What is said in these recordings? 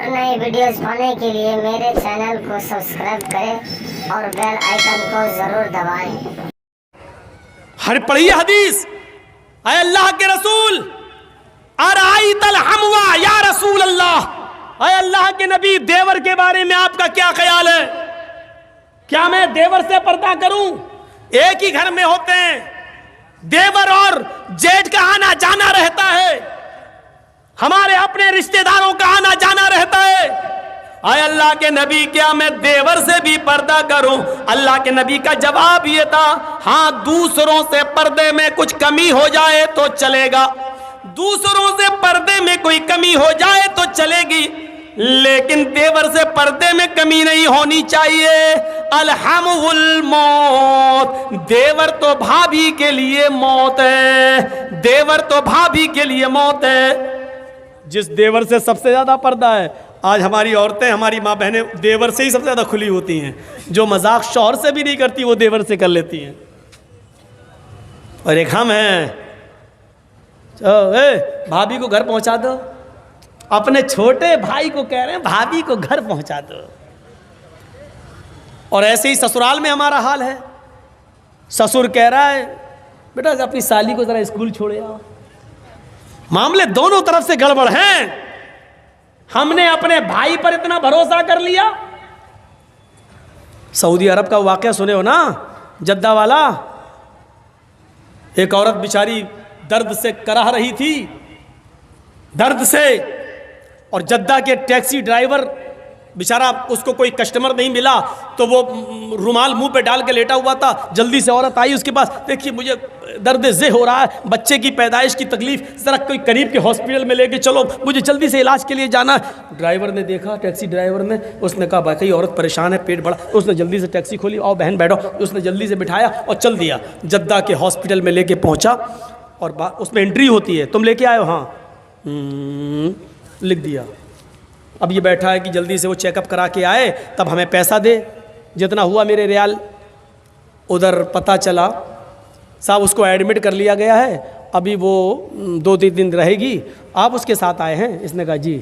और नई वीडियोस पाने के लिए मेरे चैनल को सब्सक्राइब करें और बेल आइकन को जरूर दबाएं। हर पढ़िए हदीस, अय अल्लाह के रसूल, अराइतल हमवा या रसूल अल्लाह, अय अल्लाह के नबी, देवर के बारे में आपका क्या ख्याल है? क्या मैं देवर से पर्दा करूं? एक ही घर में होते हैं, देवर और जेठ का आना जाना रहता है, हमारे अपने रिश्तेदारों का आना जाना रहता है। आय अल्लाह के नबी, क्या मैं देवर से भी पर्दा करूं? अल्लाह के नबी का जवाब ये था, हां, दूसरों से पर्दे में कुछ कमी हो जाए तो चलेगा, दूसरों से पर्दे में कोई कमी हो जाए तो चलेगी, लेकिन देवर से पर्दे में कमी नहीं होनी चाहिए। अलहमुल मौत, देवर तो भाभी के लिए मौत है, देवर तो भाभी के लिए मौत है। जिस देवर से सबसे ज्यादा पर्दा है, आज हमारी औरतें, हमारी माँ बहनें देवर से ही सबसे ज्यादा खुली होती हैं। जो मजाक शौहर से भी नहीं करती वो देवर से कर लेती हैं। और एक हम हैं, भाभी को घर पहुंचा दो, अपने छोटे भाई को कह रहे हैं भाभी को घर पहुंचा दो। और ऐसे ही ससुराल में हमारा हाल है। ससुर कह रहा है बेटा अपनी साली को जरा स्कूल छोड़े आओ। मामले दोनों तरफ से गड़बड़ हैं। हमने अपने भाई पर इतना भरोसा कर लिया। सऊदी अरब का वाकया सुने हो ना, जद्दा वाला। एक औरत बेचारी दर्द से कराह रही थी, दर्द से, और जद्दा के टैक्सी ड्राइवर बेचारा, उसको कोई कस्टमर नहीं मिला तो वो रुमाल मुंह पे डाल के लेटा हुआ था। जल्दी से औरत आई उसके पास, देखिए मुझे दर्द ज़े हो रहा है, बच्चे की पैदाइश की तकलीफ, ज़रा कोई करीब के हॉस्पिटल में लेके चलो, मुझे जल्दी से इलाज के लिए जाना है। ड्राइवर ने देखा, टैक्सी ड्राइवर ने, उसने कहा भाई औरत परेशान है, पेट बड़ा। उसने जल्दी से टैक्सी खोली, आओ बहन बैठो। उसने जल्दी से बिठाया और चल दिया। जद्दा के हॉस्पिटल में लेके पहुँचा और उसमें एंट्री होती है, तुम लेके आए हो? हाँ, लिख दिया। अब ये बैठा है कि जल्दी से वो चेकअप करा के आए, तब हमें पैसा दे। जितना हुआ मेरे रियाल, उधर पता चला साहब उसको एडमिट कर लिया गया है, अभी वो 2-3 दिन रहेगी, आप उसके साथ आए हैं? इसने कहा जी।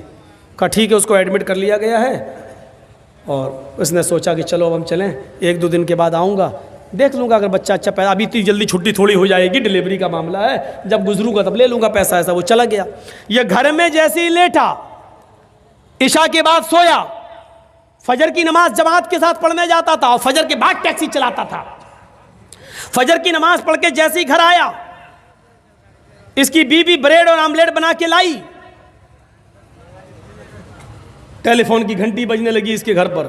कहा ठीक है, उसको एडमिट कर लिया गया है। और उसने सोचा कि चलो अब हम चलें, 1-2 दिन के बाद आऊँगा, देख लूँगा अगर बच्चा अच्छा पैदा, अभी इतनी जल्दी छुट्टी थोड़ी हो जाएगी, डिलीवरी का मामला है, जब गुजरूँगा तब ले लूँगा पैसा। ऐसा वो चला गया। ये घर में जैसे ही लेटा, इशा के बाद सोया, फजर की नमाज जमात के साथ पढ़ने जाता था और फजर के बाद टैक्सी चलाता था। फजर की नमाज पढ़ के जैसे ही घर आया, इसकी बीवी ब्रेड और आमलेट बना के लाई। टेलीफोन की घंटी बजने लगी इसके घर पर,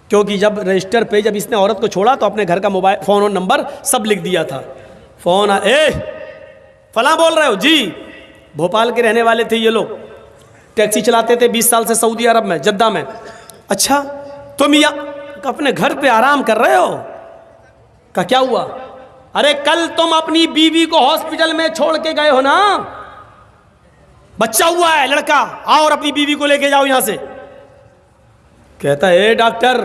क्योंकि जब रजिस्टर पे जब इसने औरत को छोड़ा तो अपने घर का मोबाइल फोन और नंबर सब लिख दिया था। फोन, फला बोल रहे हो? जी। भोपाल के रहने वाले थे ये लोग, टैक्सी चलाते थे 20 साल से सऊदी अरब में, जद्दा में। अच्छा, तुम यहाँ अपने घर पे आराम कर रहे हो? का क्या हुआ? अरे कल तुम अपनी बीवी को हॉस्पिटल में छोड़ के गए हो ना, बच्चा हुआ है लड़का, आओ और अपनी बीवी को लेके जाओ यहां से। कहता है डॉक्टर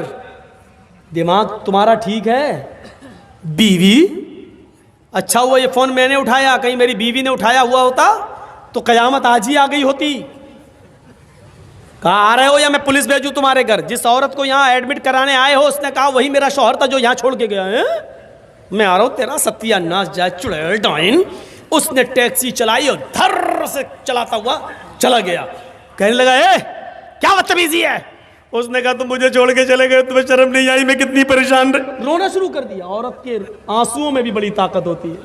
दिमाग तुम्हारा ठीक है? बीवी? अच्छा हुआ ये फोन मैंने उठाया, कहीं मेरी बीवी ने उठाया हुआ होता तो कयामत आज ही आ गई होती। कहा आ रहे हो या मैं पुलिस भेजूं तुम्हारे घर? जिस औरत को यहाँ एडमिट कराने आए हो उसने कहा वही मेरा शौहर था जो यहाँ छोड़ के गया है। मैं आ रहा हूँ, तेरा सत्यानाश जाए चुड़ैल डाइन। उसने टैक्सी चलाई और धर से चलाता हुआ चला गया। कहने लगा क्या बदतमीजी है? उसने कहा तुम मुझे छोड़ के चले गए, तुम्हें शर्म नहीं आई? मैं कितनी परेशान रही। रोना शुरू कर दिया। औरत के आंसुओं में भी बड़ी ताकत होती है।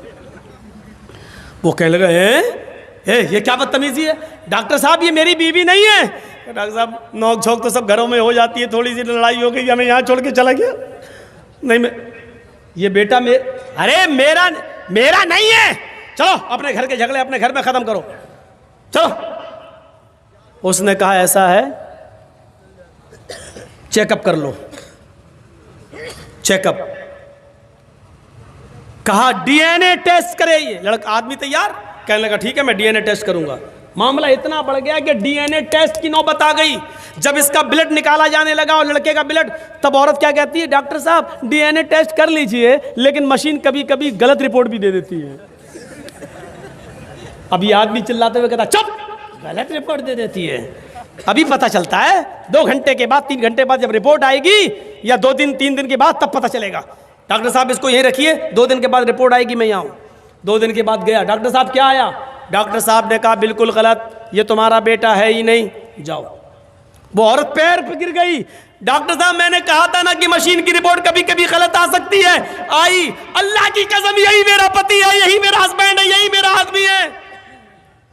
वो कहने लगा ये क्या बदतमीजी है? डॉक्टर साहब ये मेरी बीवी नहीं है। डॉक्टर साहब नोक झोंक तो सब घरों में हो जाती है, थोड़ी सी लड़ाई हो गई, हमें यहाँ छोड़ के चला गया। नहीं, मैं ये बेटा अरे मेरा नहीं है, चलो अपने घर के झगड़े अपने घर में खत्म करो, चलो। उसने कहा ऐसा है, चेकअप कर लो। चेकअप कहा डीएनए टेस्ट करे। ये लड़का आदमी तैयार, कहने लगा ठीक है मैं डीएनए टेस्ट करूंगा। मामला इतना बढ़ गया कि डीएनए टेस्ट की नौबत आ गई। जब इसका ब्लड निकाला जाने लगा और लड़के का ब्लड, तब औरत क्या कहती है? डॉक्टर साहब डीएनए टेस्ट कर लीजिए, लेकिन मशीन कभी कभी गलत रिपोर्ट भी दे देती है। अब ये आदमी चिल्लाते हुए कहता चुप, गलत रिपोर्ट दे देती है। अभी पता चलता है, 2 घंटे के बाद 3 घंटे बाद जब रिपोर्ट आएगी, या 2 दिन 3 दिन के बाद, तब पता चलेगा। डॉक्टर साहब इसको यहीं रखिए, 2 दिन के बाद रिपोर्ट आएगी, मैं यहाँ हूँ। 2 दिन के बाद गया, डॉक्टर साहब क्या आया? डॉक्टर साहब ने कहा बिल्कुल गलत, ये तुम्हारा बेटा है ही नहीं, जाओ। वो औरत पैर पे गिर गई। डॉक्टर साहब मैंने कहा था ना कि मशीन की रिपोर्ट कभी कभी गलत आ सकती है। आई, अल्लाह की कसम यही मेरा पति है, यही मेरा हस्बैंड है, यही मेरा आदमी है।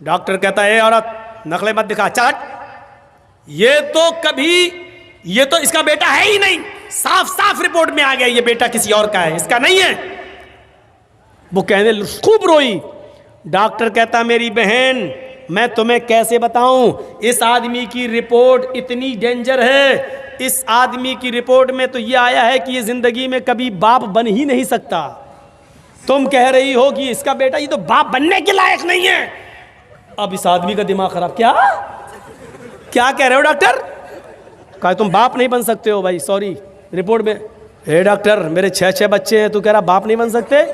डॉक्टर कहता है औरत नकलें मत दिखा, चाट, ये तो इसका बेटा है ही नहीं, साफ साफ रिपोर्ट में आ गया ये बेटा किसी और का है, इसका नहीं है। वो कहने खूब रोई। डॉक्टर कहता मेरी बहन मैं तुम्हें कैसे बताऊं, इस आदमी की रिपोर्ट इतनी डेंजर है, इस आदमी की रिपोर्ट में तो ये आया है कि ये जिंदगी में कभी बाप बन ही नहीं सकता। तुम कह रही हो कि इसका बेटा ये तो बाप बनने के लायक नहीं है। अब इस आदमी का दिमाग खराब। क्या कह रहे हो डॉक्टर? कहा तुम बाप नहीं बन सकते हो। भाई सॉरी, रिपोर्ट में, हे डॉक्टर मेरे 6 बच्चे हैं, तू कह रहा बाप नहीं बन सकते?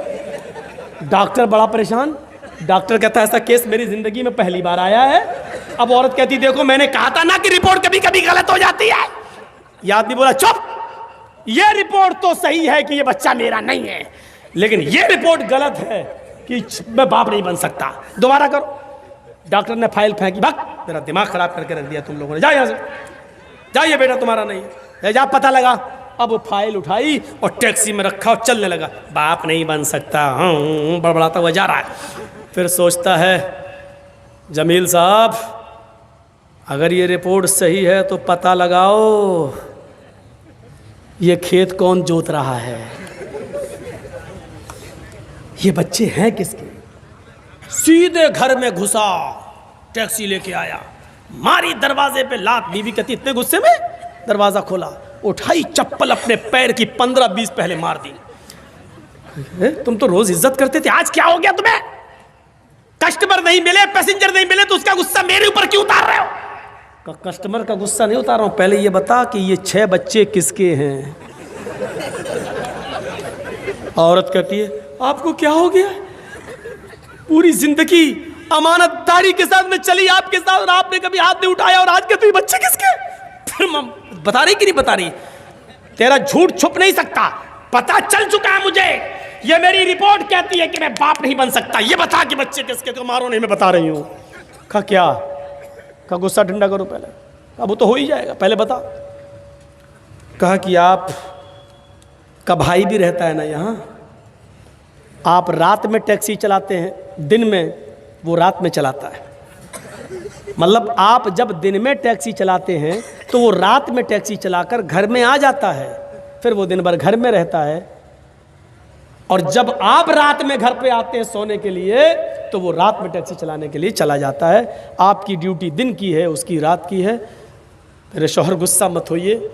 डॉक्टर बड़ा परेशान। डॉक्टर कहता है ऐसा केस मेरी जिंदगी में पहली बार आया है। अब औरत कहती देखो मैंने कहा था ना कि रिपोर्ट कभी कभी गलत हो जाती है। यह आदमी बोला चुप, ये रिपोर्ट तो सही है कि ये बच्चा मेरा नहीं है, लेकिन ये रिपोर्ट गलत है कि मैं बाप नहीं बन सकता। दोबारा करो। डॉक्टर ने फाइल फेंकी, भाग, मेरा दिमाग खराब करके रख दिया तुम लोगों ने, जाओ यहाँ से, जाइए बेटा तुम्हारा नहीं है, जा पता लगा। अब वो फाइल उठाई और टैक्सी में रखा और चलने लगा। बाप नहीं बन सकता, हाँ, बड़बड़ाता हुआ जा रहा है। फिर सोचता है जमील साहब अगर ये रिपोर्ट सही है तो पता लगाओ ये खेत कौन जोत रहा है, ये बच्चे हैं किसके। सीधे घर में घुसा, टैक्सी लेके आया, मारी दरवाजे पे लात। बीवी कहती इतने गुस्से में दरवाजा खोला, उठाई चप्पल अपने पैर की 15-20 पहले मार दी। तुम तो रोज इज्जत करते थे, आज क्या हो गया तुम्हें? कस्टमर नहीं मिले, पैसेंजर नहीं मिले तो उसका गुस्सा मेरे ऊपर क्यों उतार रहे हो? कस्टमर का गुस्सा नहीं उतार रहा हूं, पहले ये बता कि ये 6 बच्चे किसके हैं। औरत कहती है आपको क्या हो गया? पूरी जिंदगी अमानतदारी के साथ में चली आपके साथ और आपने कभी हाथ नहीं उठाया, और आज के तो ये बच्चे किसके? फिर बता रही कि नहीं बता रही? तेरा झूठ छुप नहीं सकता, पता चल चुका है मुझे। ये मेरी रिपोर्ट कहती है कि मैं बाप नहीं बन सकता, ये बता कि बच्चे किसके। तो मारो नहीं, मैं बता रही हूं। कहा क्या? का गुस्सा ठंडा करो पहले। अब वो तो हो ही जाएगा, पहले बता। कहा कि आप का भाई भी रहता है ना यहाँ, आप रात में टैक्सी चलाते हैं, दिन में वो रात में चलाता है। मतलब आप जब दिन में टैक्सी चलाते हैं तो वो रात में टैक्सी चलाकर घर में आ जाता है, फिर वो दिन भर घर में रहता है, और जब आप रात में घर पे आते हैं सोने के लिए तो वो रात में टैक्सी चलाने के लिए चला जाता है। आपकी ड्यूटी दिन की है, उसकी रात की है। मेरे शौहर गुस्सा मत होइए,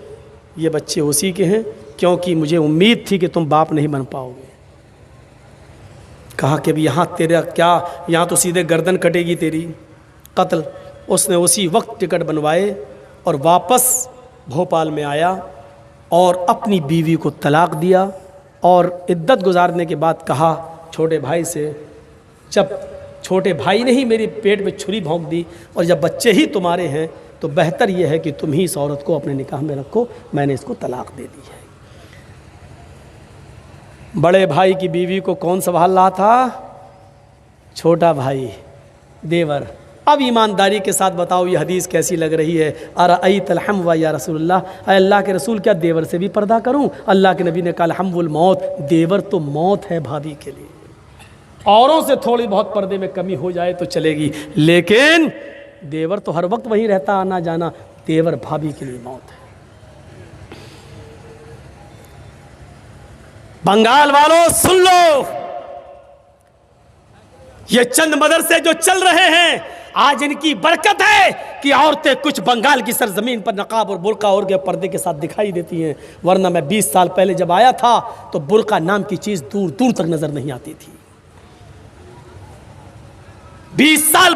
ये बच्चे उसी के हैं, क्योंकि मुझे उम्मीद थी कि तुम बाप नहीं बन पाओगे। कहा कि अभी यहाँ तेरा क्या, यहाँ तो सीधे गर्दन कटेगी तेरी, कत्ल। उसने उसी वक्त टिकट बनवाए और वापस भोपाल में आया और अपनी बीवी को तलाक दिया। और इद्दत गुजारने के बाद कहा छोटे भाई से, जब छोटे भाई ने ही मेरे पेट में छुरी भोंक दी और जब बच्चे ही तुम्हारे हैं तो बेहतर यह है कि तुम ही इस औरत को अपने निकाह में रखो, मैंने इसको तलाक दे दी है। बड़े भाई की बीवी को कौन संभाल रहा था? छोटा भाई, देवर। अब ईमानदारी के साथ बताओ ये हदीस कैसी लग रही है? अरअयतल हम्व या रसूलल्लाह, अल्लाह के रसूल क्या देवर से भी पर्दा करूं? अल्लाह के नबी ने कहा हम्वुल मौत, देवर तो मौत है भाभी के लिए। औरों से थोड़ी बहुत पर्दे में कमी हो जाए तो चलेगी, लेकिन देवर तो हर वक्त वहीं रहता, आना जाना। देवर भाभी के लिए मौत है। बंगाल वालों सुन लो, ये चंद मदरसे जो चल रहे हैं आज इनकी बरकत है कि औरतें कुछ बंगाल की सरजमीन पर नकाब और बुर्का और के पर्दे के साथ दिखाई देती हैं, वरना मैं 20 साल पहले जब आया था तो बुर्का नाम की चीज दूर दूर तक नजर नहीं आती थी। 20 साल